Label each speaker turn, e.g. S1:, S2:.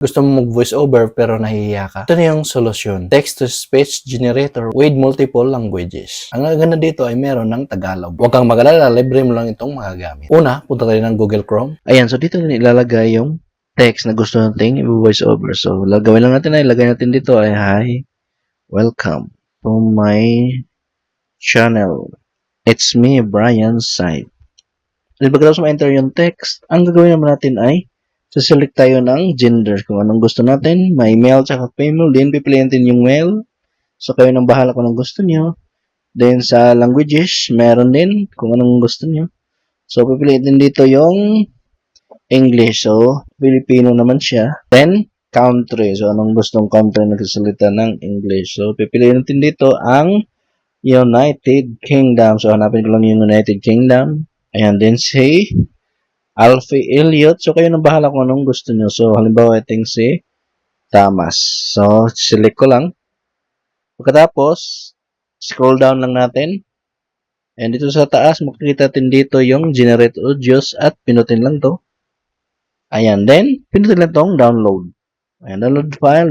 S1: Gusto mo mag-voice over pero nahihiya ka. Ito na yung solusyon. Text-to-speech generator with multiple languages. Ang ganda dito ay meron ng Tagalog. Huwag kang mag-alala, libre mo lang itong magagamit. Una, punta tayo ng Google Chrome. Ayan, so dito na ilalagay yung text na gusto nating i-voice over. So, gawin lang natin ay ilagay natin dito ay hi, welcome to my channel. It's me, Brian Side. Pagkatapos ma-enter yung text, ang gagawin naman natin ay select tayo ng gender. Kung anong gusto natin, may male tsaka female. Then, pipiliin natin yung male. So, kayo nang bahala kung anong gusto nyo. Then, sa languages, meron din kung anong gusto nyo. So, pipiliin din dito yung English. So, Filipino naman siya. Then, country. So, anong gustong country nagsasalita ng English. So, pipiliin natin dito ang United Kingdom. So, hanapin ko lang yung United Kingdom. Ayan, then say Alfie Elliot. So, kayo nang bahala kung anong gusto nyo. So, halimbawa, iting si Thomas. So, select ko lang. Pagkatapos, scroll down lang natin. And dito sa taas, makikita natin dito yung generate audios at pinutin lang to. Ayan, then, pinutin lang tong download. Ayan, download file.